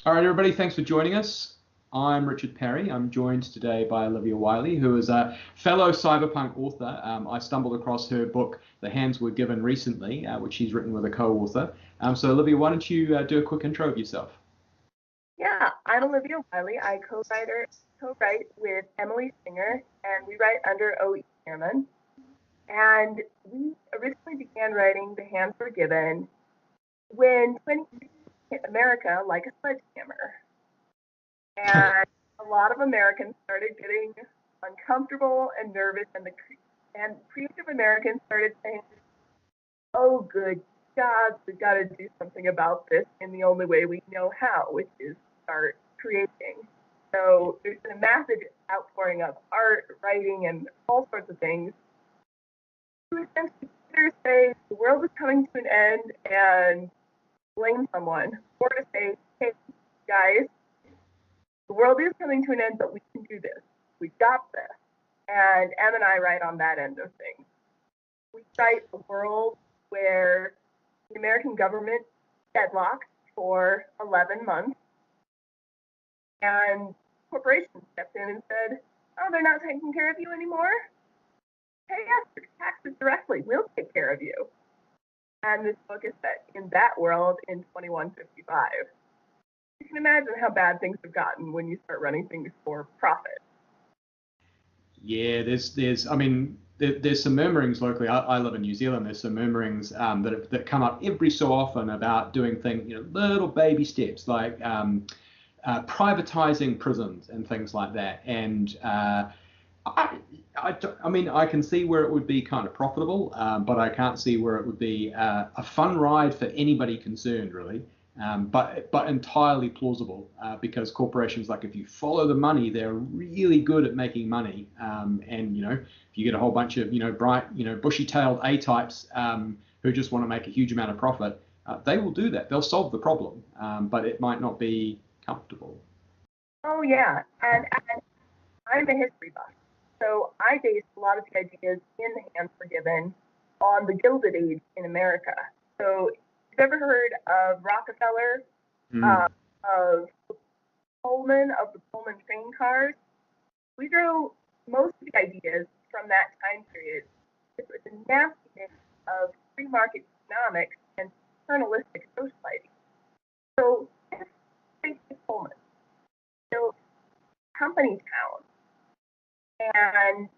All right, everybody, thanks for joining us. I'm Richard Parry. I'm joined today by Olivia Wylie, who is a fellow cyberpunk author. I stumbled across her book, The Hands Were Given, recently, which she's written with a co-author. So, Olivia, why don't you do a quick intro of yourself? Yeah, I'm Olivia Wylie. I co-write with Emily Singer, and we write under O.E. Tearmann. And we originally began writing The Hands Were Given when 2016 hit America like a sledgehammer. And a lot of Americans started getting uncomfortable and nervous, and creative Americans started saying, oh, good God, we've got to do something about this in the only way we know how, which is start creating. So there's been a massive outpouring of art, writing, and all sorts of things to essentially either say the world is coming to an end and blame someone, or to say, hey, guys, the world is coming to an end, but we can do this. We got this. And Em and I write on that end of things. We write a world where the American government deadlocked for 11 months, and corporations stepped in and said, oh, they're not taking care of you anymore? Pay us your taxes directly. We'll take care of you. And this book is set in that world in 2155. You can imagine how bad things have gotten when you start running things for profit. Yeah, there's some murmurings locally. I live in New Zealand. There's some murmurings that come up every so often about doing things, little baby steps like privatizing prisons and things like that. And I can see where it would be kind of profitable, but I can't see where it would be a fun ride for anybody concerned, really. But entirely plausible because corporations, like if you follow the money, they're really good at making money. And if you get a whole bunch of bright, bushy-tailed A-types who just want to make a huge amount of profit, they will do that. They'll solve the problem, but it might not be comfortable. Oh yeah, and I'm a history buff, so I based a lot of the ideas in The Hands Were Given on the Gilded Age in America. So you've ever heard of Rockefeller, of the Pullman train cars? We drew most of the ideas from that time period. It was a nasty mix of free market economics and paternalistic socializing. So think of Pullman, built company town, and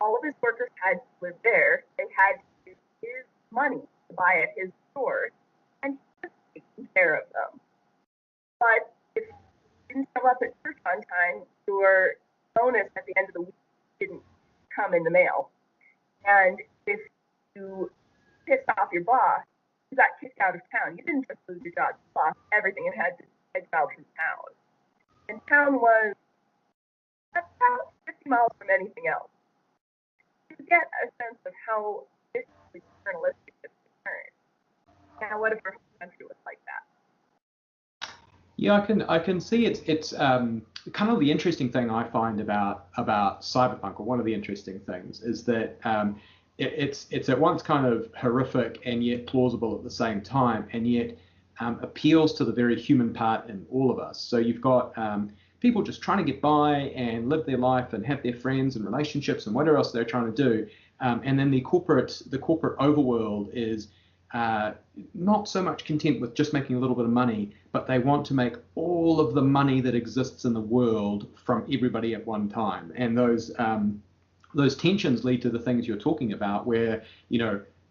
all of his workers had to live there. They had to use his money to buy at his stores, and he was taking care of them. But if you didn't show up at church on time, your bonus at the end of the week didn't come in the mail. And if you pissed off your boss, you got kicked out of town. You didn't just lose your job, you lost everything and had to exile from town. And town was about 50 miles from anything else. You get a sense of how viciously paternalistic this turned. Now, what if our country was like that? Yeah, I can see it's kind of the interesting thing I find about cyberpunk, or one of the interesting things, is that it's at once kind of horrific and yet plausible at the same time, and yet appeals to the very human part in all of us. So you've got people just trying to get by and live their life and have their friends and relationships and whatever else they're trying to do, and then the corporate overworld is not so much content with just making a little bit of money, but they want to make all of the money that exists in the world from everybody at one time. And those tensions lead to the things you're talking about, where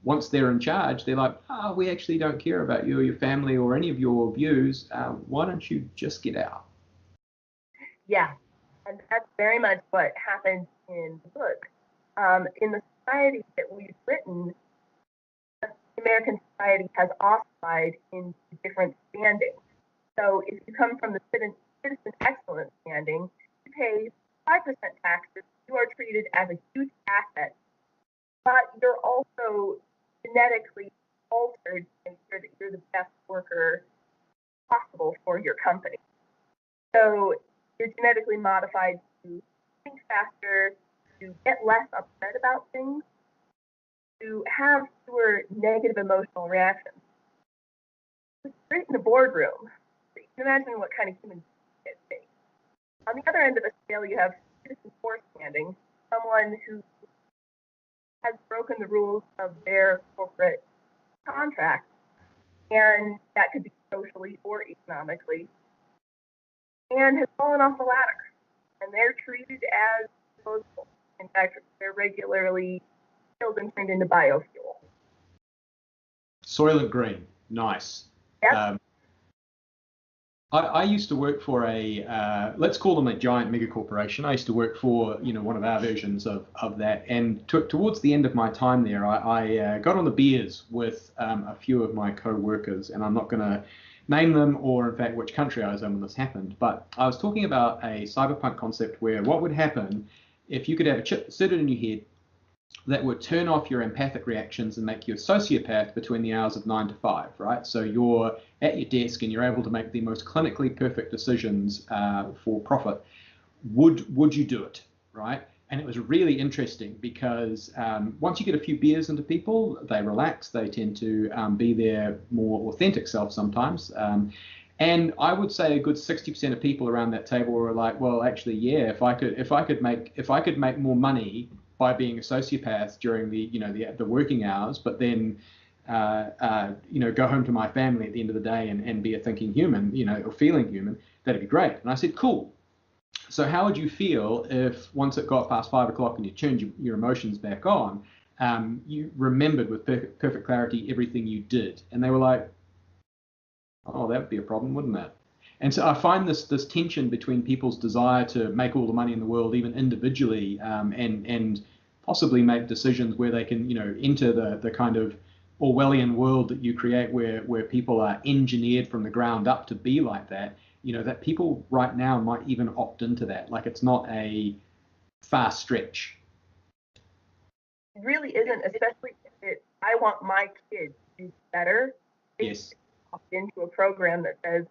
once they're in charge, they're like, we actually don't care about you or your family or any of your views. Why don't you just get out? Yeah, and that's very much what happened in the book. In the society that we've written, American society has ossified into different standings. So if you come from the citizen excellence standing, you pay 5% taxes, you are treated as a huge asset, but you're also genetically altered to make sure that you're the best worker possible for your company. So you're genetically modified to think faster, to get less upset about things, to have fewer negative emotional reactions. It's great in the boardroom, but can imagine what kind of human being it takes. On the other end of the scale, you have citizen forestanding, someone who has broken the rules of their corporate contract, and that could be socially or economically, and has fallen off the ladder, and they're treated as disposable. In fact, they're regularly killed and turned into biofuel. Soylent Green, nice. Yep. I used to work for a, let's call them a giant mega corporation. I used to work for, one of our versions of that. And towards the end of my time there, I got on the beers with a few of my co-workers, and I'm not going to name them or, in fact, which country I was in when this happened. But I was talking about a cyberpunk concept where what would happen if you could have a chip inserted in your head that would turn off your empathic reactions and make you a sociopath between the hours of 9 to 5, right? So you're at your desk and you're able to make the most clinically perfect decisions for profit. Would you do it, right? And it was really interesting because once you get a few beers into people, they relax, they tend to be their more authentic self sometimes. And I would say a good 60% of people around that table were like, well, actually, yeah, if I could make more money by being a sociopath during the working hours, but then go home to my family at the end of the day and be a thinking human, or feeling human, that'd be great. And I said, cool. So how would you feel if once it got past 5 o'clock and you turned your emotions back on, you remembered with perfect clarity everything you did? And they were like, oh, that would be a problem, wouldn't it? And so I find this tension between people's desire to make all the money in the world, even individually, and possibly make decisions where they can, enter the kind of Orwellian world that you create where people are engineered from the ground up to be like that, that people right now might even opt into that. Like, it's not a far stretch. It really isn't, especially if I want my kids to do better. Yes. Opt into a program that says,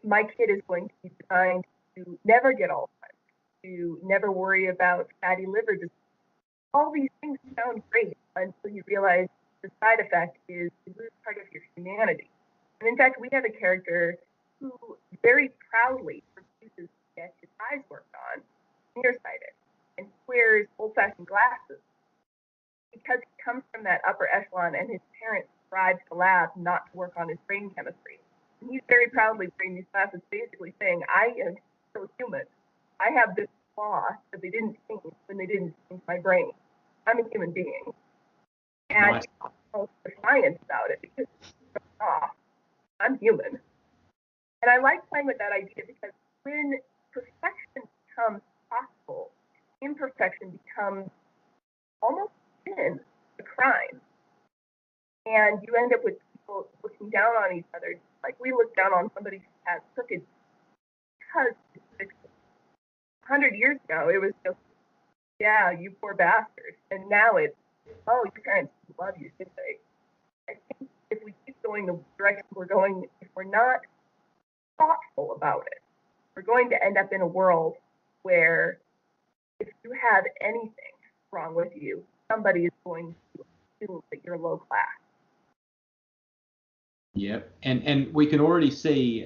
my kid is going to be designed to never get Alzheimer's, to never worry about fatty liver disease. All these things sound great until you realize the side effect is you lose part of your humanity. And in fact, we have a character who very proudly refuses to get his eyes worked on, nearsighted, and wears old-fashioned glasses because he comes from that upper echelon and his parents bribed the lab not to work on his brain chemistry. And he's very proudly wearing these glasses, basically saying, I am still human. I have this flaw that they didn't change when they didn't change my brain. I'm a human being. And Nice. the science about it because I'm human. And I like playing with that idea because when perfection becomes possible, imperfection becomes almost sin, a crime. And you end up with people looking down on each other, like we look down on somebody who has crooked because it's fixed. 100 years ago, it was just, yeah, you poor bastard. And now it's, oh, your parents love you, didn't they? I think if we keep going the direction we're going, if we're not thoughtful about it, we're going to end up in a world where if you have anything wrong with you, somebody is going to assume that you're low class. Yep, and we can already see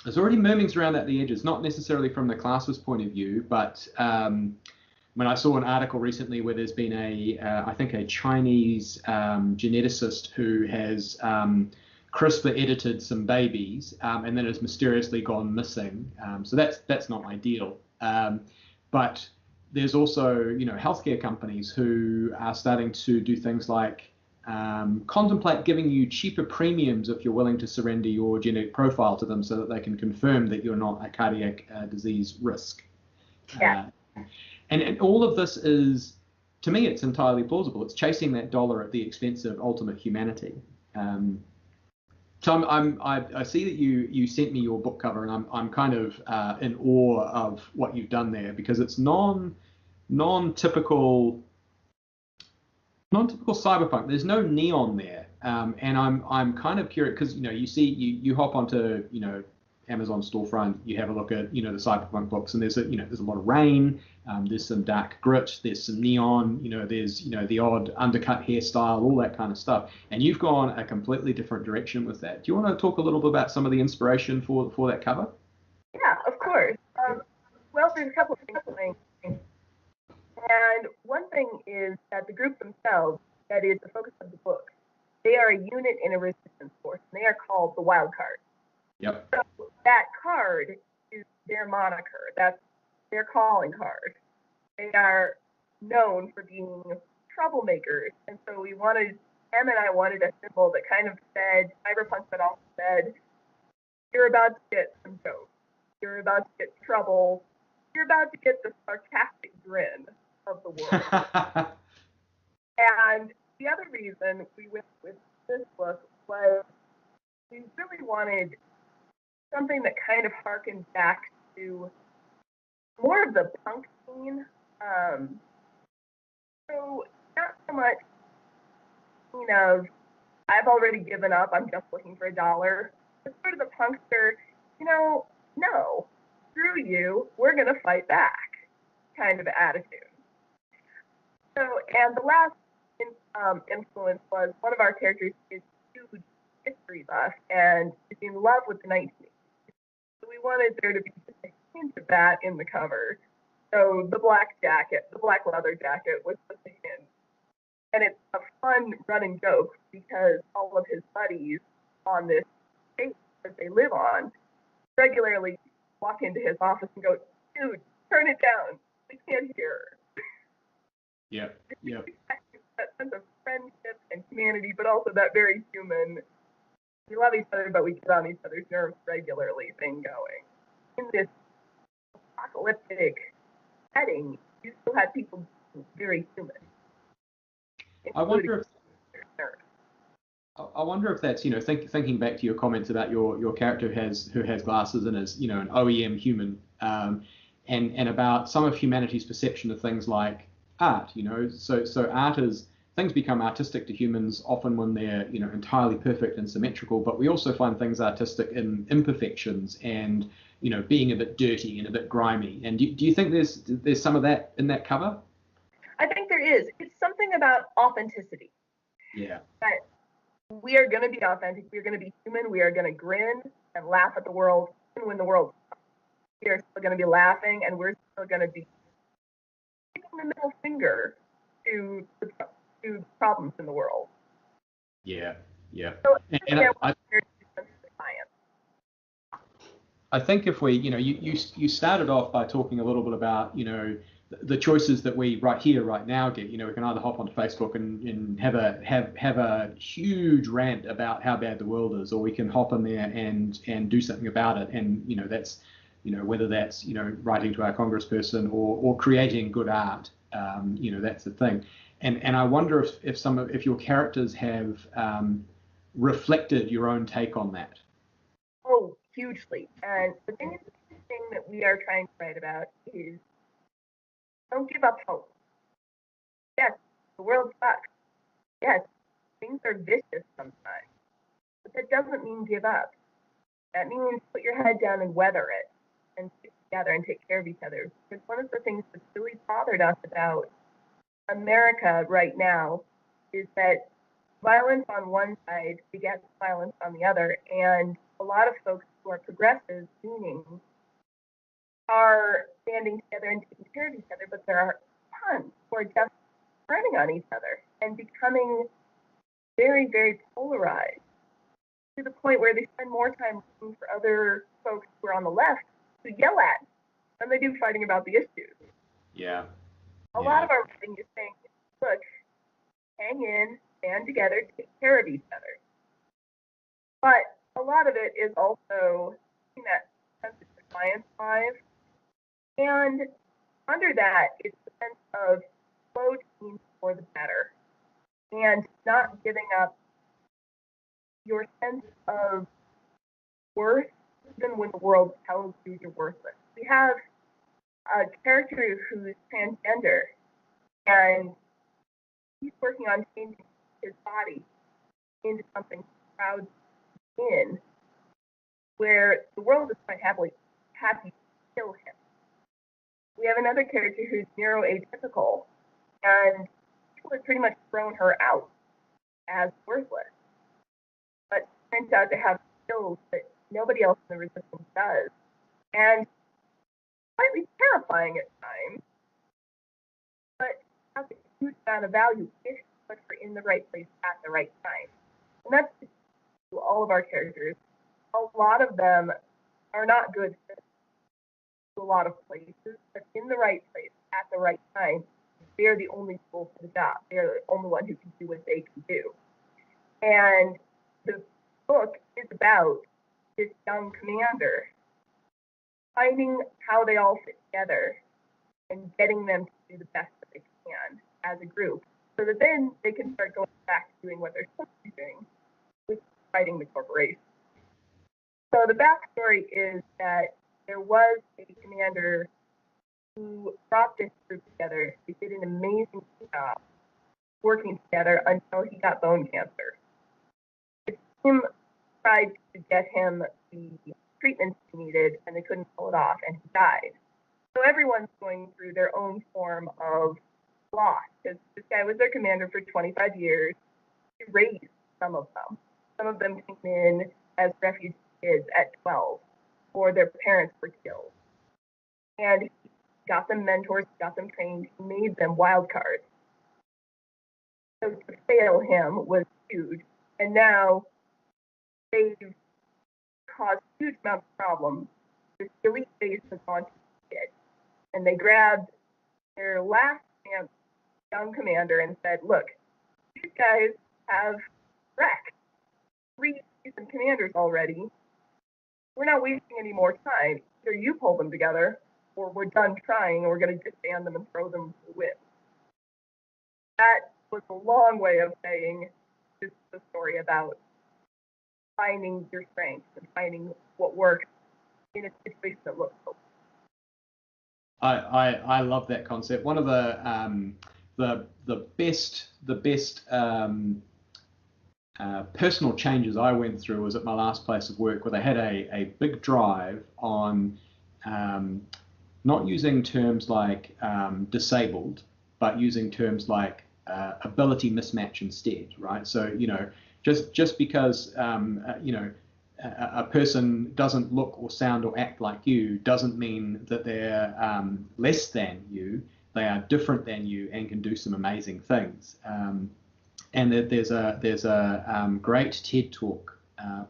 there's already murmurings around at the edges, not necessarily from the classist point of view, but when I saw an article recently where there's been I think a Chinese geneticist who has CRISPR edited some babies and then has mysteriously gone missing. So that's not ideal. But there's also, healthcare companies who are starting to do things like contemplate giving you cheaper premiums if you're willing to surrender your genetic profile to them so that they can confirm that you're not a cardiac disease risk. Yeah. And all of this is, to me, it's entirely plausible. It's chasing that dollar at the expense of ultimate humanity. So I see that you sent me your book cover, and I'm kind of in awe of what you've done there because it's non-typical cyberpunk. There's no neon there, and I'm kind of curious because you hop onto Amazon storefront, you have a look at, the cyberpunk books, and there's a lot of rain, there's some dark grit, there's some neon, there's, the odd undercut hairstyle, all that kind of stuff. And you've gone a completely different direction with that. Do you want to talk a little bit about some of the inspiration for that cover? Yeah, of course. Well, there's a couple of things going. And one thing is that the group themselves, that is the focus of the book, they are a unit in a resistance force, and they are called the Wild Card. Yep. So that card is their moniker. That's their calling card. They are known for being troublemakers, and so Em and I wanted a symbol that kind of said cyberpunk, but also said, you're about to get some jokes. You're about to get trouble. You're about to get the sarcastic grin of the world. And the other reason we went with this book was we really wanted something that kind of harkened back to more of the punk scene. So not so much of, I've already given up, I'm just looking for $1. But sort of the punkster, no, screw you, we're going to fight back kind of attitude. So, and the last influence was one of our characters is a huge history buff and is in love with the 1980s. So we wanted there to be just a hint of that in the cover. So the black leather jacket was just a hint. And it's a fun running joke because all of his buddies on this state that they live on regularly walk into his office and go, dude, turn it down. We can't hear. Yeah. That sense of friendship and humanity, but also that very human, we love each other, but we get on each other's nerves regularly thing going. In this apocalyptic setting, you still have people very human. I wonder if that's, thinking back to your comments about your character who has glasses and is, an OEM human, and about some of humanity's perception of things like art, so art is, things become artistic to humans often when they're, entirely perfect and symmetrical, but we also find things artistic in imperfections and, being a bit dirty and a bit grimy. And do you think there's some of that in that cover? I think there is. It's something about authenticity. Yeah. That we are going to be authentic. We are going to be human. We are going to grin and laugh at the world, even when the world sucks. We are still going to be laughing, and we're still going to be giving the middle finger to problems in the world. Yeah. So I think if we, you started off by talking a little bit about, the choices that we right now get. We can either hop onto Facebook and have a huge rant about how bad the world is, or we can hop in there and do something about it. And that's, whether that's writing to our congressperson or creating good art, that's the thing. And I wonder if your characters have reflected your own take on that. Oh, hugely. And the thing that we are trying to write about is, don't give up hope. Yes, the world sucks. Yes, things are vicious sometimes. But that doesn't mean give up. That means put your head down and weather it and stick together and take care of each other. Because one of the things that's really bothered us about America right now is that violence on one side begets violence on the other. And a lot of folks who are progressive, meaning, are standing together and taking care of each other, but there are tons who are just turning on each other and becoming very, very polarized to the point where they spend more time looking for other folks who are on the left to yell at than they do fighting about the issues. Yeah. A lot of our writing is saying, look, hang in, stand together, take care of each other. But a lot of it is also that sense of defiance live. And under that, it's the sense of slow change for the better and not giving up your sense of worth even when the world tells you you're worthless. We have a character who's transgender, and he's working on changing his body into something proud in, where the world is quite happy to kill him. We have another character who's neuroatypical, and people have pretty much thrown her out as worthless, but turns out to have skills that nobody else in the resistance does, and slightly terrifying at times, but has a huge amount of value if you put her in the right place at the right time. And that's to all of our characters. A lot of them are not good fits to a lot of places, but in the right place at the right time, they're the only people for the job. They're the only one who can do what they can do. And the book is about this young commander finding how they all fit together and getting them to do the best that they can as a group, so that then they can start going back to doing what they're supposed to be doing, which is fighting the corporation. So the backstory is that there was a commander who brought this group together. They did an amazing job working together until he got bone cancer. The team tried to get him the treatments he needed, and they couldn't pull it off, and he died. So everyone's going through their own form of loss, because this guy was their commander for 25 years. He raised some of them. Some of them came in as refugee kids at 12, or their parents were killed. And he got them mentors, got them trained, he made them wild cards. So to fail him was huge. And now they've caused huge amounts of problems. This elite base has gone to shit. And they grabbed their last chance young commander and said, look, these guys have wrecked 3 seasoned commanders already. We're not wasting any more time. Either you pull them together, or we're done trying, and we're going to disband them and throw them to the wind. That was a long way of saying this is a story about finding your strengths and finding what works in a situation that looks so. I love that concept. One of the best personal changes I went through was at my last place of work, where they had a big drive on not using terms like disabled, but using terms like ability mismatch instead, right? So, just because a person doesn't look or sound or act like you doesn't mean that they're less than you. They are different than you and can do some amazing things. And there's a great TED talk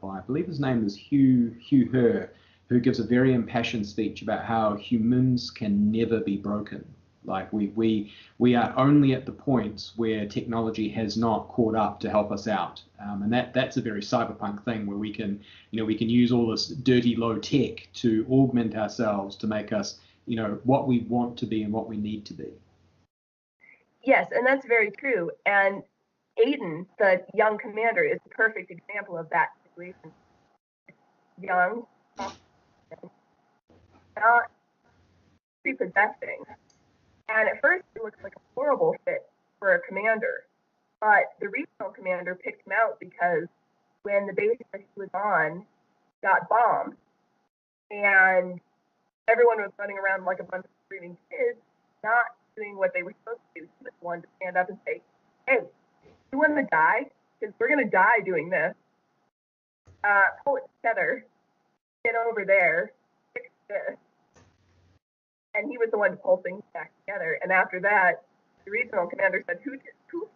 by, I believe his name is Hugh Herr, who gives a very impassioned speech about how humans can never be broken. Like we are only at the points where technology has not caught up to help us out, and that's a very cyberpunk thing, where we can use all this dirty low tech to augment ourselves to make us what we want to be and what we need to be. Yes, and that's very true. And Aiden, the young commander, is a perfect example of that situation. Young, not prepossessing. And at first, it looks like a horrible fit for a commander. But the regional commander picked him out because when the base that he was on got bombed and everyone was running around like a bunch of screaming kids, not doing what they were supposed to do, he was the one to stand up and say, hey, you want to die? Because we're going to die doing this. Pull it together. Get over there. Fix this. And he was the one to pull things back together. And after that, the regional commander said, who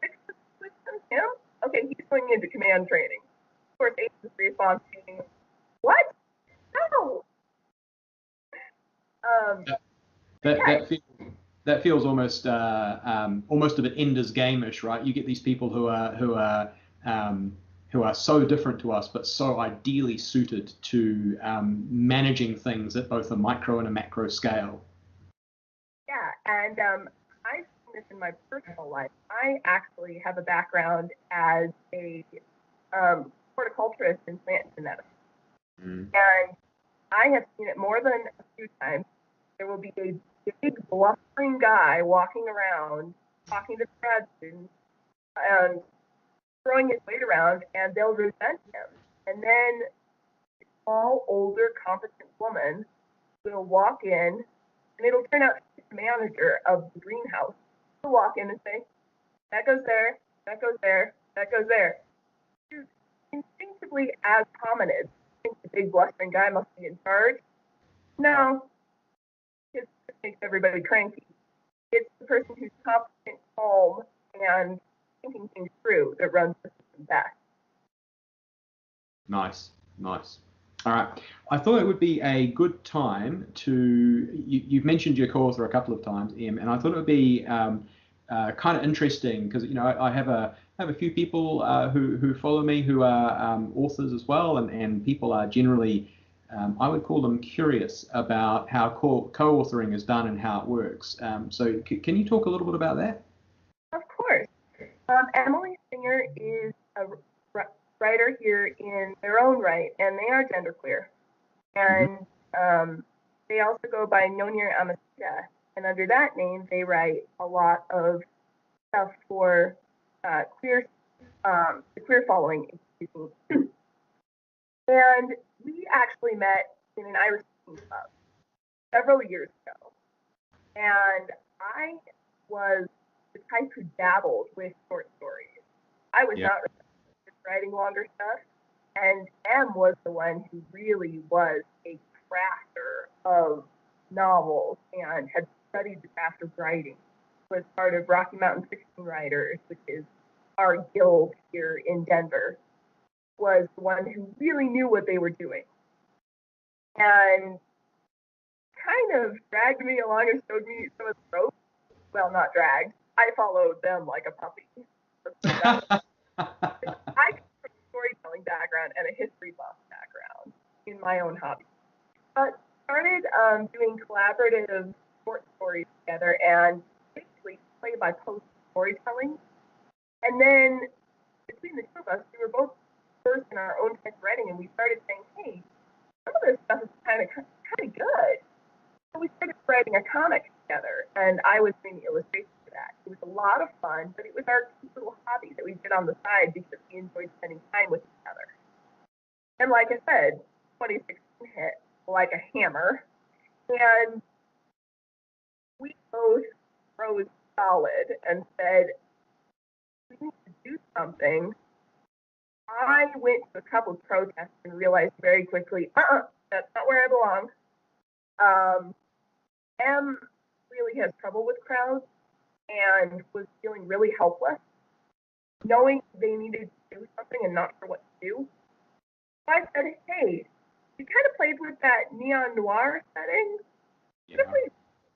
fixed this system? Him? Okay, he's going into command training. Of course, Aiden's response being, what? No! That feels almost almost a bit Ender's Game-ish, right? You get these people who are so different to us, but so ideally suited to managing things at both a micro and a macro scale. Yeah, and I've seen this in my personal life. I actually have a background as a horticulturist in plant genetics. And I have seen it more than a few times. There will be a big blustering guy walking around, talking to grad students, and throwing his weight around, and they'll resent him. And then small, older, competent woman will walk in, and it'll turn out she's the manager of the greenhouse. She'll walk in and say, that goes there, that goes there, that goes there. She's instinctively, as hominids, think the big blustering guy must be in charge. No, it just makes everybody cranky. It's the person who's competent, calm, and thinking things through that runs the system best. Nice, nice. All right. I thought it would be a good time to, you've mentioned your co-author a couple of times, Em, and I thought it would be kind of interesting because, I have a few people who follow me who are authors as well, and people are generally, I would call them curious about how co-authoring is done and how it works. So can you talk a little bit about that? Of course. Emily Singer is a writer here in their own right, and they are genderqueer. And they also go by Nonir Amasita, and under that name, they write a lot of stuff for the queer following. Excuse me. And we actually met in an Irish club several years ago, and I was the type who dabbled with short stories. I was not writing longer stuff, and M was the one who really was a crafter of novels and had studied the craft of writing. Was part of Rocky Mountain Fiction Writers, which is our guild here in Denver. Was the one who really knew what they were doing, and kind of dragged me along and showed me some of the ropes. Well, not dragged. I followed them like a puppy. I come from a storytelling background and a history buff background in my own hobby, but started doing collaborative short stories together and basically play-by-post storytelling. And then between the two of us, we were both first in our own type of writing, and we started saying, hey, some of this stuff is kind of good. So we started writing a comic together, and I was doing the illustrations for that. It was a lot of fun, but it was our cute little hobby that we did on the side because we enjoyed spending time with each other. And like I said, 2016 hit like a hammer, and we both rose solid and said, we need to do something. I went to a couple of protests and realized very quickly, that's not where I belong. M really has trouble with crowds and was feeling really helpless, knowing they needed to do something and not sure what to do. So I said, hey, you kind of played with that neon noir setting. Yeah. What if we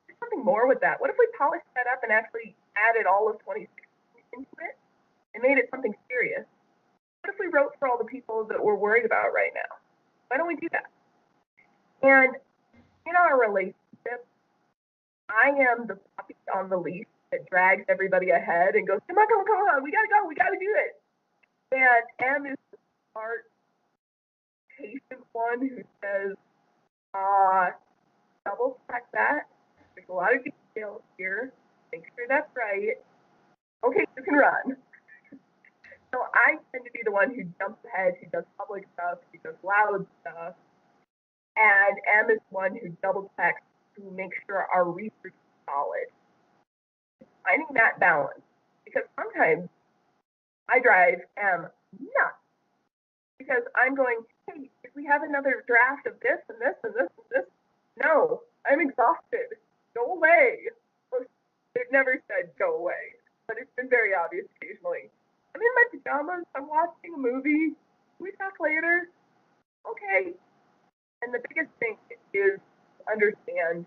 did something more with that? What if we polished that up and actually added all of 2016 into it and made it something serious? What if we wrote for all the people that we're worried about right now? Why don't we do that? And in our relationship, I am the puppy on the leash that drags everybody ahead and goes, come on, we gotta go, we gotta do it. And M is the smart, patient one who says, double check that. There's a lot of details here. Make sure that's right. Okay, you can run. So I tend to be the one who jumps ahead, who does public stuff, who does loud stuff. And M is one who double checks to make sure our research is solid. Finding that balance, because sometimes I drive M nuts because I'm going, hey, if we have another draft of this and this and this and this, no, I'm exhausted. Go away. They've never said go away, but it's been very obvious occasionally. I'm in my pajamas, I'm watching a movie, we talk later. Okay. And the biggest thing is to understand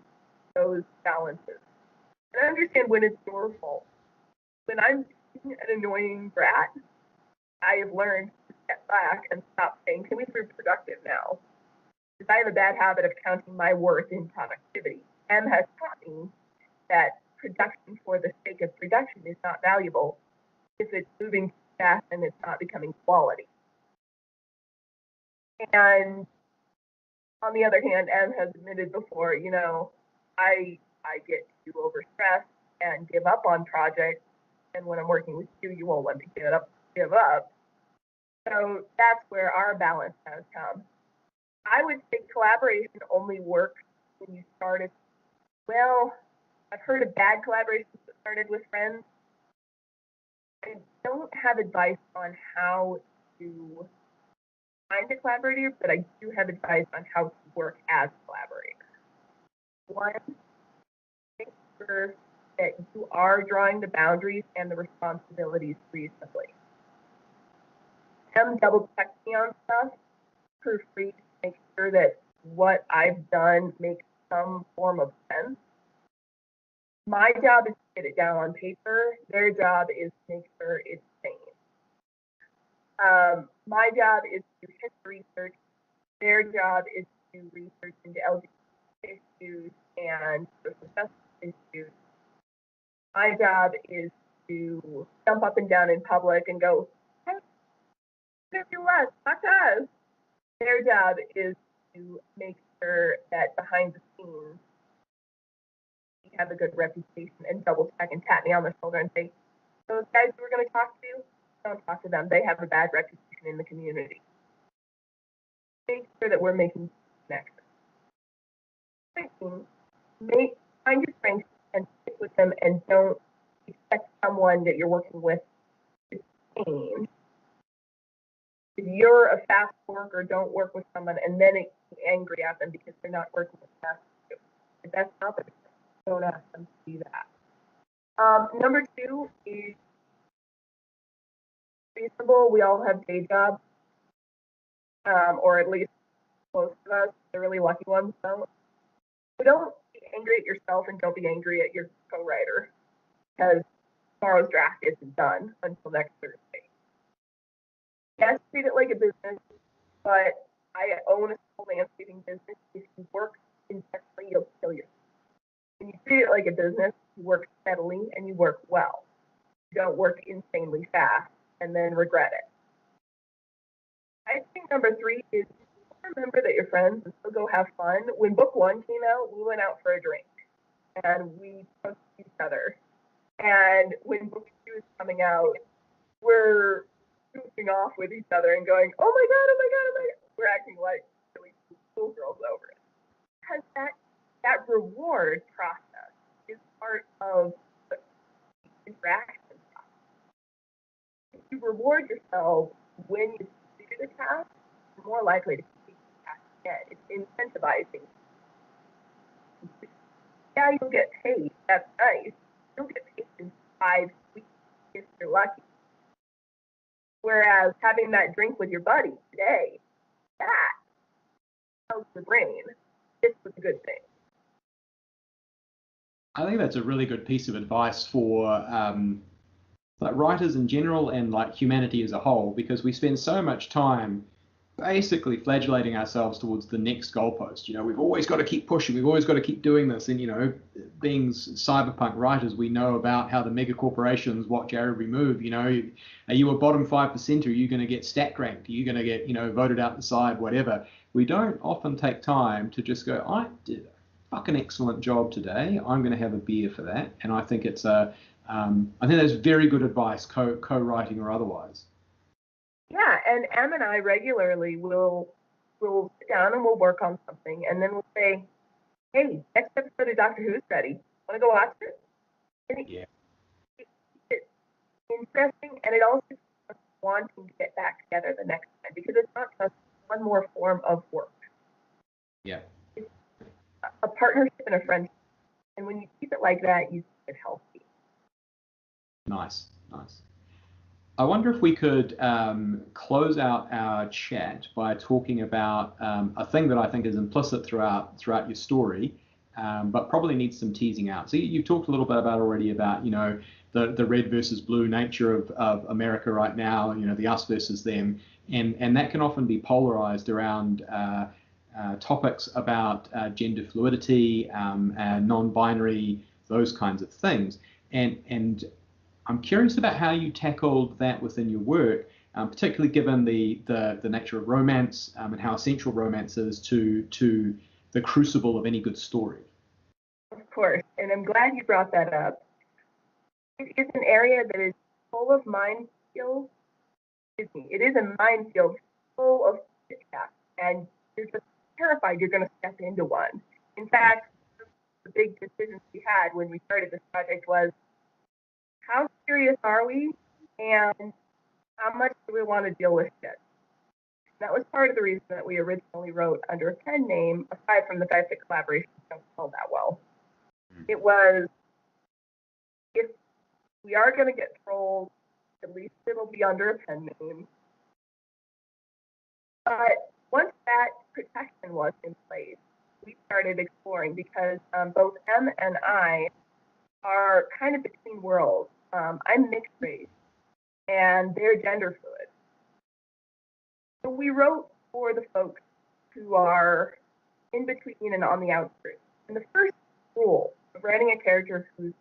those balances. And understand when it's your fault. When I'm being an annoying brat, I have learned to step back and stop saying, can we be productive now? Because I have a bad habit of counting my worth in productivity. M has taught me that production for the sake of production is not valuable if it's moving too fast and it's not becoming quality. And on the other hand, M has admitted before, I get too overstressed and give up on projects, and when I'm working with you, you won't let me give up. So that's where our balance has come. I would say collaboration only works when you start it. Well, I've heard of bad collaborations that started with friends. I don't have advice on how to find a collaborator, but I do have advice on how to work as a collaborator. One, make sure that you are drawing the boundaries and the responsibilities reasonably. Double check me on stuff, proofread to make sure that what I've done makes some form of sense. My job is to get it down on paper. Their job is to make sure it's sane. My job is to do history research. Their job is to do research into LGBT issues and social justice issues. My job is to jump up and down in public and go, hey, do less, talk to us. Their job is to make sure that behind the scenes we have a good reputation and double check and tap me on the shoulder and say, those guys we're going to talk to, don't talk to them. They have a bad reputation in the community. Make sure that we're making connections. Find your strengths and stick with them, and don't expect someone that you're working with to change. If you're a fast worker, don't work with someone and then get angry at them because they're not working as fast as you. If that's not the case, don't ask them to do that. Number two is reasonable. We all have day jobs, or at least most of us, the really lucky ones don't. So don't be angry at yourself and don't be angry at your co-writer, because tomorrow's draft isn't done until next Thursday. Yes, treat it like a business, but I own a small landscaping business. If you work intensely, you'll kill yourself. When you treat it like a business, you work steadily and you work well. You don't work insanely fast and then regret it. I think number three is remember that you're friends and still go have fun. When book one came out, we went out for a drink and we talked to each other. And when book two is coming out, we're goofing off with each other and going, oh my god, oh my god, oh my god. We're acting like really cool girls over it. Because that reward process is part of the interaction process. If you reward yourself when you complete a task, you're more likely to complete the task again. It's incentivizing. Yeah, you'll get paid. That's nice. You'll get paid in 5 weeks if you're lucky. Whereas having that drink with your buddy today, that tells the brain this was a good thing. I think that's a really good piece of advice for like writers in general and like humanity as a whole, because we spend so much time basically flagellating ourselves towards the next goalpost. You know, we've always got to keep pushing, we've always got to keep doing this. And, you know, being cyberpunk writers, we know about how the mega corporations watch every move. You know, are you a bottom 5%? Are you going to get stack ranked? Are you going to get, you know, voted out the side, whatever? We don't often take time to just go, I did a fucking excellent job today. I'm going to have a beer for that. And I think it's I think that's very good advice, co-writing or otherwise. Yeah, and Em and I regularly will sit down and we'll work on something, and then we'll say, "Hey, next episode of Doctor Who's ready. Want to go watch it?" And it's interesting, and it also keeps us wanting to get back together the next time, because it's not just one more form of work. Yeah. It's a partnership and a friendship, and when you keep it like that, you keep it healthy. Nice. I wonder if we could close out our chat by talking about a thing that I think is implicit throughout your story, but probably needs some teasing out. So you've talked a little bit already about, you know, the red versus blue nature of America right now, you know, the us versus them, and that can often be polarized around topics about gender fluidity, non-binary, those kinds of things, and I'm curious about how you tackled that within your work, particularly given the nature of romance and how essential romance is to the crucible of any good story. Of course, and I'm glad you brought that up. It is an area that is full of It is a minefield full of chit chat, and you're just terrified you're going to step into one. In fact, the big decisions we had when we started this project was, how serious are we, and how much do we want to deal with shit? That was part of the reason that we originally wrote under a pen name, aside from the fact that collaborations don't sell that well. It was, if we are going to get trolled, at least it'll be under a pen name. But once that protection was in place, we started exploring, because both Em and I are kind of between worlds. I'm mixed race, and they're gender fluid. So we wrote for the folks who are in between and on the outskirts. And the first rule of writing a character who's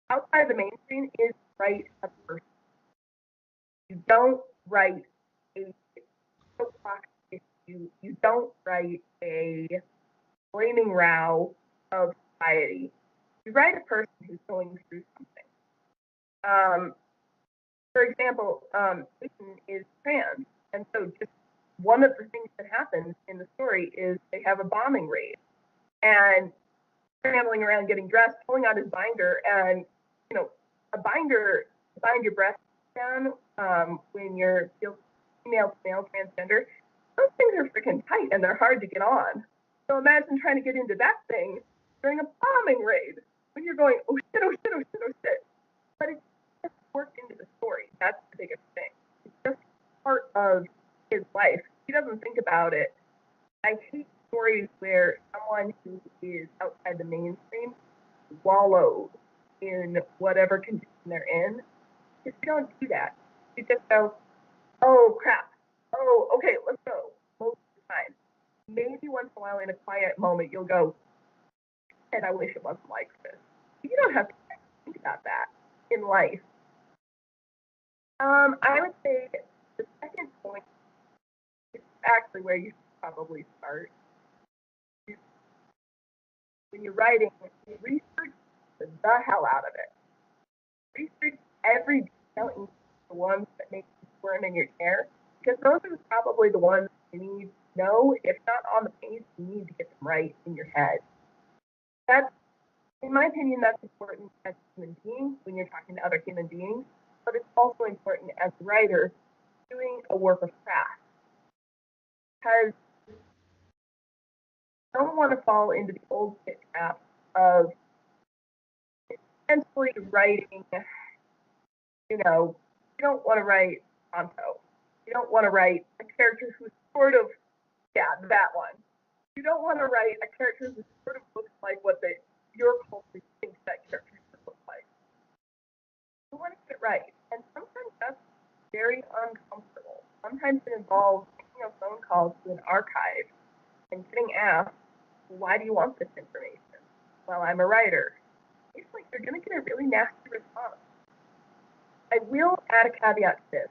outside the mainstream is write a person. You don't write a soapbox issue. You don't write a flaming row of society. You write a person who's going through something. For example, Jason is trans, and so just one of the things that happens in the story is they have a bombing raid, and scrambling around getting dressed, pulling out his binder, and a binder bind your breasts down when you're female to male transgender. Those things are freaking tight and they're hard to get on. So imagine trying to get into that thing during a bombing raid when you're going, oh shit, oh shit, oh shit, oh shit. But it's just worked into the story. That's the biggest thing. It's just part of his life. He doesn't think about it. I hate stories where someone who is outside the mainstream wallows in whatever condition they're in. If you don't do that, you just go, oh crap, oh, okay, let's go, most of the time. Maybe once in a while in a quiet moment, you'll go, and I wish it wasn't like this. You don't have to think about that in life. I would say the second point is actually where you should probably start. When you're writing, you research the hell out of it. Research every detail, including the ones that make you squirm in your chair, because those are probably the ones you need to know. If not on the page, you need to get them right in your head. That's, in my opinion, that's important as a human being when you're talking to other human beings, but it's also important as a writer doing a work of craft. Because I don't want to fall into the old pit trap of essentially writing, you don't want to write Tonto. You don't want to write a character who's sort of, yeah, that one. You don't want to write a character who sort of looks like what your culture thinks that character should look like. You want to get it right. And sometimes that's very uncomfortable. Sometimes it involves making a phone call to an archive and getting asked, why do you want this information? Well, I'm a writer. It's like you're going to get a really nasty response. I will add a caveat to this.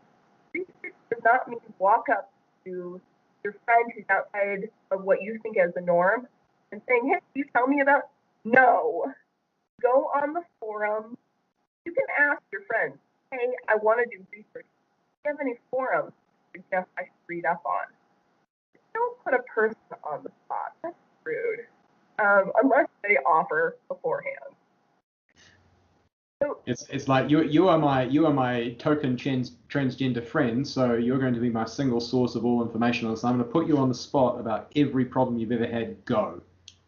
Research does not mean walk up to your friend who's outside of what you think as the norm and saying, hey, can you tell me about? No. Go on the forum. You can ask your friends, hey, I want to do research. Do you have any forums you suggest I should read up on? Don't put a person on the spot. That's rude. Unless they offer beforehand. So, it's like you are my token transgender friend, so you're going to be my single source of all information on this. I'm going to put you on the spot about every problem you've ever had. Go.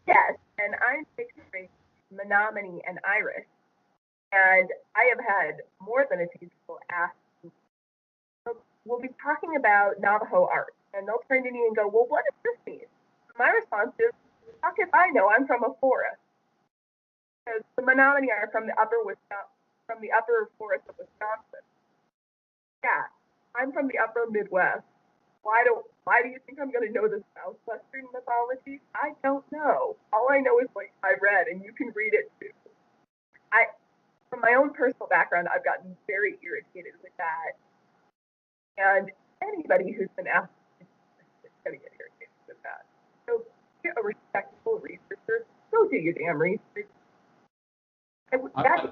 Yes, and I'm mixed race, Menominee, and Irish, and I have had more than a few people ask me. So we'll be talking about Navajo art, and they'll turn to me and go, well, what does this mean? My response is, how can I know? I'm from a forest. Because the Menominee are from the upper forest of Wisconsin. Yeah, I'm from the upper Midwest. Why do you think I'm going to know the Southwestern mythology? I don't know. All I know is what I read, and you can read it too. From my own personal background, I've gotten very irritated with that. And anybody who's been asked is going to get irritated with that. So be a respectful researcher. Go do your damn research. Sometimes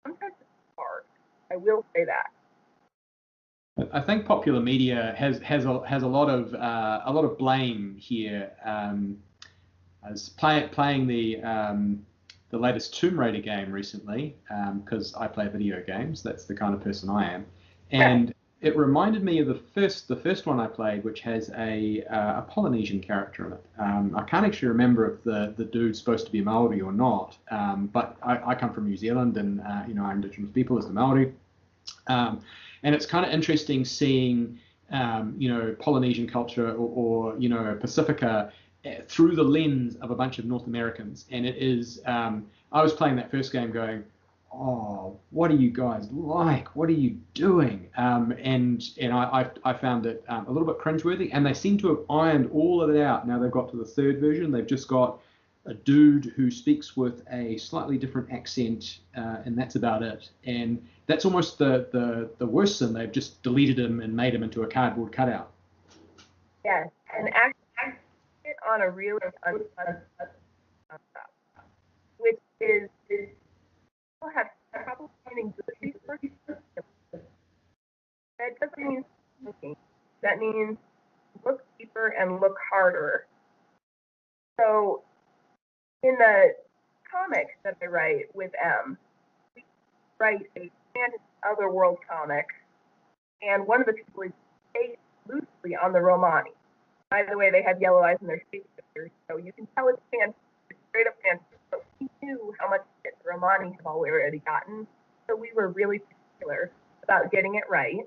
it's hard. I will say that. I think popular media has a lot of blame here. As playing the latest Tomb Raider game recently, because I play video games. That's the kind of person I am, and it reminded me of the first one I played, which has a Polynesian character in it. I can't actually remember if the dude's supposed to be Maori or not, but I come from New Zealand, and our Indigenous people is the Maori. And it's kind of interesting seeing, Polynesian culture or Pacifica through the lens of a bunch of North Americans. And it is, I was playing that first game going, oh, what are you guys like? What are you doing? And I found it a little bit cringeworthy. And they seem to have ironed all of it out. Now they've got to the third version. They've just got a dude who speaks with a slightly different accent, and that's about it. And that's almost the worst sin. They've just deleted him and made him into a cardboard cutout. Yes, and actually it on a really which is people have trouble finding good resources. That doesn't mean looking. That means look deeper and look harder. So in the comics that I write with M, we write a fantasy otherworld comic, and one of the people is based loosely on the Romani. By the way, they have yellow eyes and they're shapeshifters, so you can tell it's fantasy. It's straight up fantasy, but we knew how much shit the Romani have already gotten, so we were really particular about getting it right.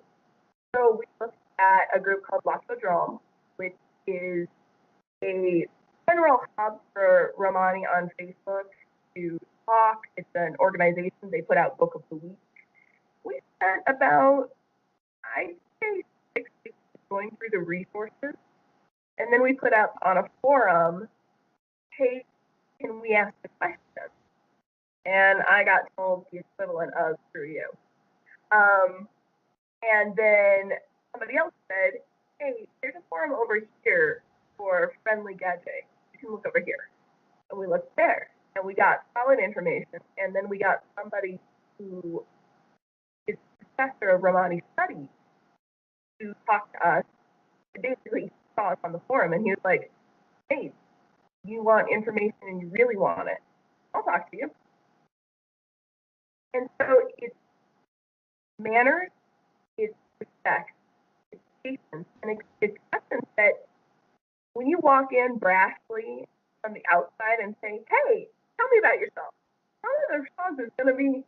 So we looked at a group called Loxodrome, which is a general hub for Romani on Facebook to talk. It's an organization. They put out Book of the Week. We spent about, I'd say, 6 weeks going through the resources. And then we put out on a forum, hey, can we ask the question? And I got told the equivalent of screw you. And then somebody else said, hey, there's a forum over here for friendly gadget. You can look over here. And we looked there, and we got solid information. And then we got somebody who is a professor of Romani studies to talk to us. Basically, saw us on the forum, and he was like, hey, you want information and you really want it, I'll talk to you. And so it's manners, it's respect, it's patience, and it's acceptance that when you walk in brashly from the outside and say, hey, tell me about yourself, probably the response is going to be,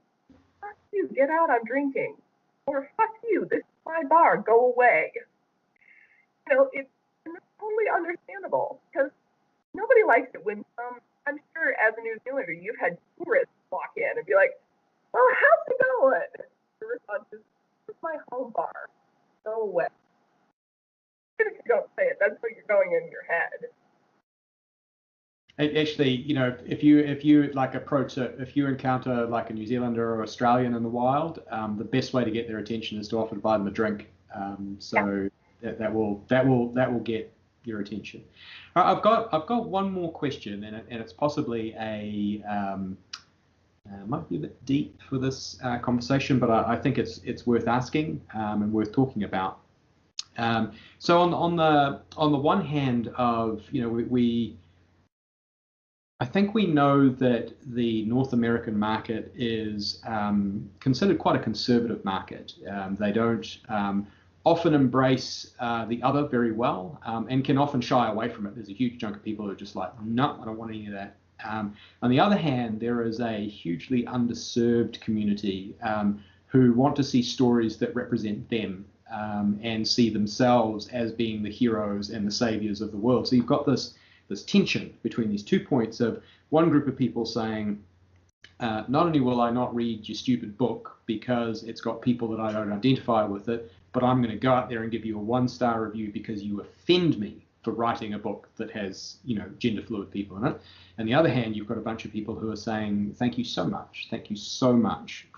fuck you, get out, I'm drinking. Or fuck you, this is my bar, go away. It's totally understandable because nobody likes it when I'm sure as a New Zealander, you've had tourists walk in and be like, well, how's it going? The response is, this is my home bar. Go away. Even if you don't say it, that's what you're going in your head. Actually, if you like approach it, if you encounter like a New Zealander or Australian in the wild, the best way to get their attention is to offer to buy them a drink. That will get your attention. I've got one more question, and it's possibly might be a bit deep for this conversation, but I think it's worth asking and worth talking about. So on the one hand, I think we know that the North American market is considered quite a conservative market. They don't often embrace the other very well, and can often shy away from it. There's a huge chunk of people who are just like, no, I don't want any of that. On the other hand, there is a hugely underserved community who want to see stories that represent them and see themselves as being the heroes and the saviors of the world. So you've got this tension between these 2 points of one group of people saying, not only will I not read your stupid book because it's got people that I don't identify with it, but I'm going to go out there and give you a 1-star review because you offend me for writing a book that has, gender fluid people in it. And the other hand, you've got a bunch of people who are saying, thank you so much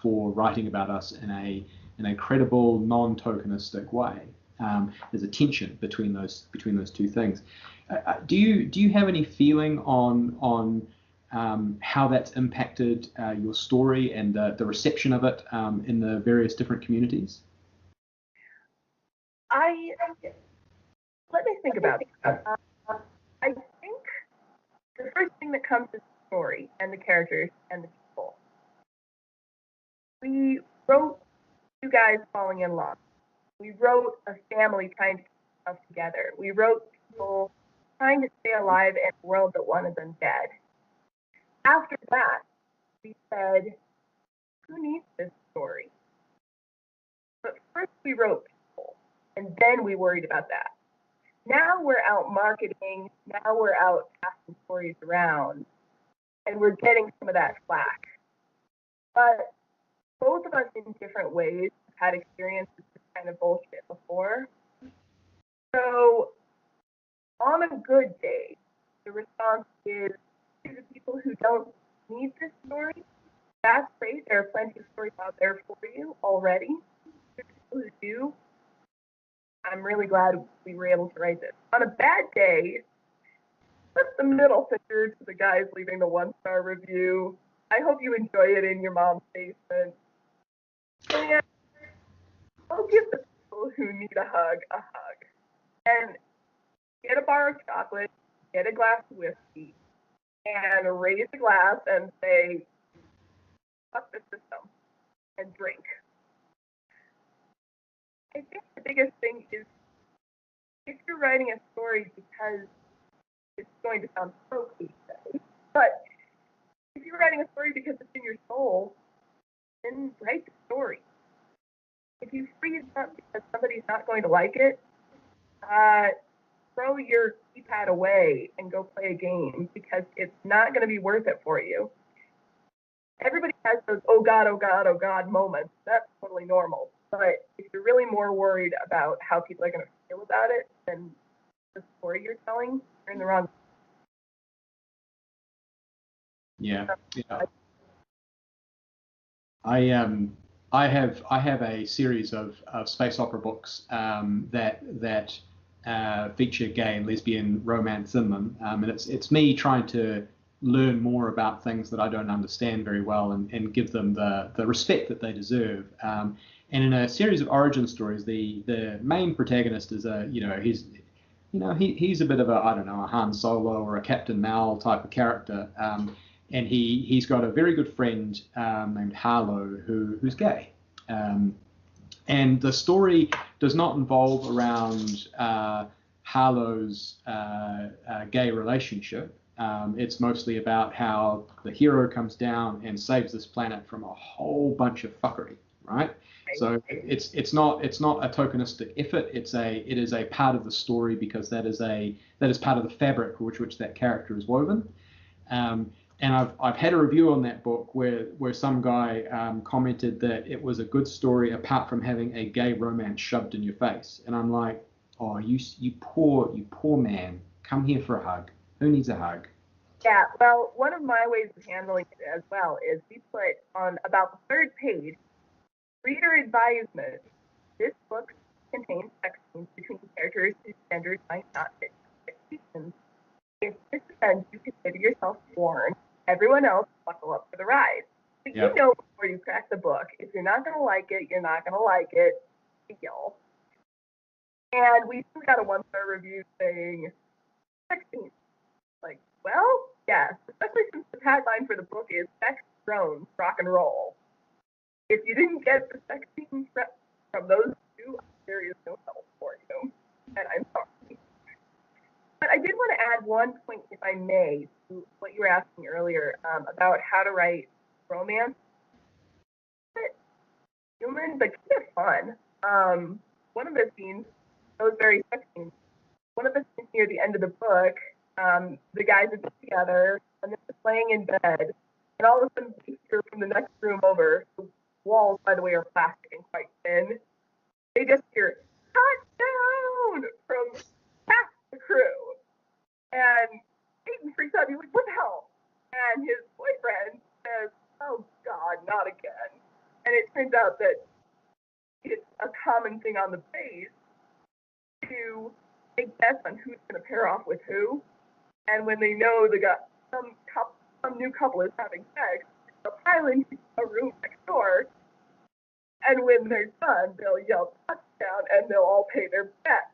for writing about us in a credible, non-tokenistic way. There's a tension between those two things. Do you have any feeling on how that's impacted your story and the reception of it in the various different communities? I let me think about it. I think the first thing that comes is the story and the characters and the people. We wrote two guys falling in love. We wrote a family trying to keep itself together. We wrote people trying to stay alive in a world that wanted them dead. After that, we said, who needs this story? But first we wrote people, and then we worried about that. Now we're out marketing, now we're out passing stories around, and we're getting some of that flack. But both of us in different ways have had experience with this kind of bullshit before. So on a good day, the response is to the people who don't need this story, that's great. There are plenty of stories out there for you already. For people who do, I'm really glad we were able to write this. On a bad day, put the middle finger to the guys leaving the 1-star review. I hope you enjoy it in your mom's basement. And I'll give the people who need a hug. And get a bar of chocolate, get a glass of whiskey, and raise a glass and say, fuck the system, and drink. I think the biggest thing is if you're writing a story because it's going to sound so cliche, but if you're writing a story because it's in your soul, then write the story. If you freeze up because somebody's not going to like it, throw your keypad away and go play a game because it's not going to be worth it for you. Everybody has those oh God moments. That's totally normal. But if you're really more worried about how people are going to feel about it than the story you're telling, you're in the wrong. Yeah. I have a series of space opera books that feature gay and lesbian romance in them, and it's me trying to learn more about things that I don't understand very well and give them the respect that they deserve. And in a series of origin stories, the main protagonist is he's a bit of a Han Solo or a Captain Mal type of character. And he's got a very good friend named Harlow who's gay. And the story does not involve around Harlow's gay relationship. It's mostly about how the hero comes down and saves this planet from a whole bunch of fuckery, right? So it's not a tokenistic effort. It is a part of the story because that is part of the fabric which that character is woven. And I've had a review on that book where some guy commented that it was a good story apart from having a gay romance shoved in your face. And I'm like, oh, you poor man, come here for a hug. Who needs a hug? Yeah, well, one of my ways of handling it as well is we put on about the third page, reader advisement. This book contains sex scenes between characters whose genders might not fit expectations. If this offends you, consider yourself warned. Everyone else, buckle up for the ride. So you know before you crack the book, if you're not going to like it, you're not going to like it. Deal. And we still got a 1-star review saying, sex scenes. Like, well, yes, especially since the tagline for the book is sex, drones, rock and roll. If you didn't get the sex scenes from those two, there is no help for you. And I'm sorry. But I did want to add one point, if I may, to what you were asking earlier about how to write romance. Human, but kind of fun. One of the scenes, those very sex scenes, one of the scenes near the end of the book, the guys are just together, and they're just laying in bed, and all of a sudden they hear from the next room over, the walls, by the way, are plastic and quite thin, they just hear, touchdown, from half the crew. And Peyton freaks out, he's like, what the hell? And his boyfriend says, oh God, not again. And it turns out that it's a common thing on the base to take bets on who's going to pair off with who. And when they know some new couple is having sex, they'll pile into a room next door And when they're done, they'll yell touchdown and they'll all pay their bet.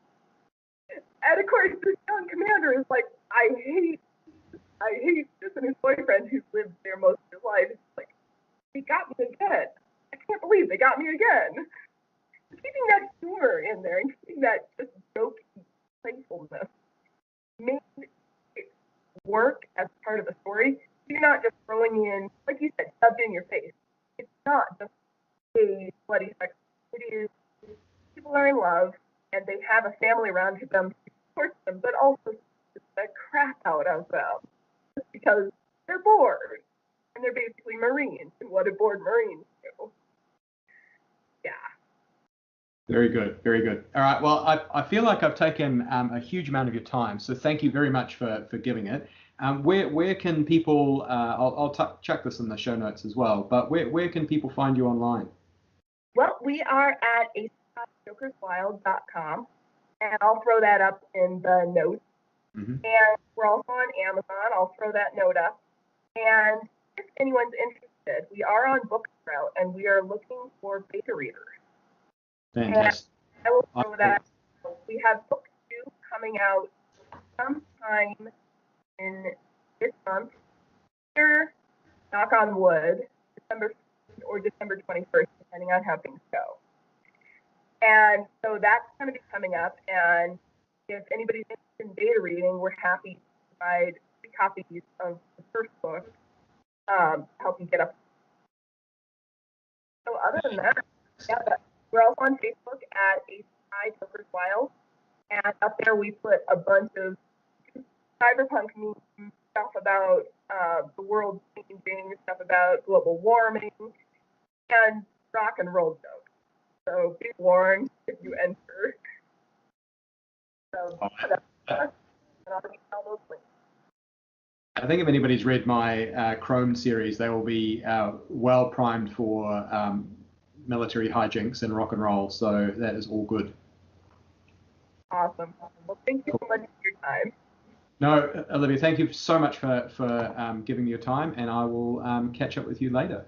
And of course, this young commander is like, I hate this. And his boyfriend, who's lived there most of his life, is like, they got me again. I can't believe they got me again. Keeping that humor in there and keeping that just jokey playfulness made it work as part of the story. You're not just throwing in, like you said, shoved in your face. It's not just a bloody sex. It is people are in love and they have a family around them to support them, but also the crap out of them just because they're bored and they're basically Marines. And what do bored Marines do? Yeah. Very good, very good. All right, well, I feel like I've taken a huge amount of your time, so thank you very much for giving it. Where can people, I'll chuck this in the show notes as well, but where can people find you online? Well, we are at tokenism.com, and I'll throw that up in the notes. Mm-hmm. And we're also on Amazon. I'll throw that note up. And if anyone's interested, we are on Booksprout, and we are looking for beta readers. Fantastic. And I will throw that. We have book 2 coming out sometime in this month, either, knock on wood, December 1st or December 21st, depending on how things go. And so that's going to be coming up. And if anybody's interested in beta reading, we're happy to provide 3 copies of the first book to help you get up. So other than that, yeah, we're also on Facebook at HI Tokers Wild, and up there we put a bunch of cyberpunk memes, stuff about the world changing, stuff about global warming, and rock and roll jokes. So be warned if you enter. So and I'll give you all those links. I think if anybody's read my Chrome series, they will be well primed for military hijinks and rock and roll, so that is all good. Awesome. Well, thank you so much for your time. No, Olivia, thank you so much for giving me your time, and I will catch up with you later.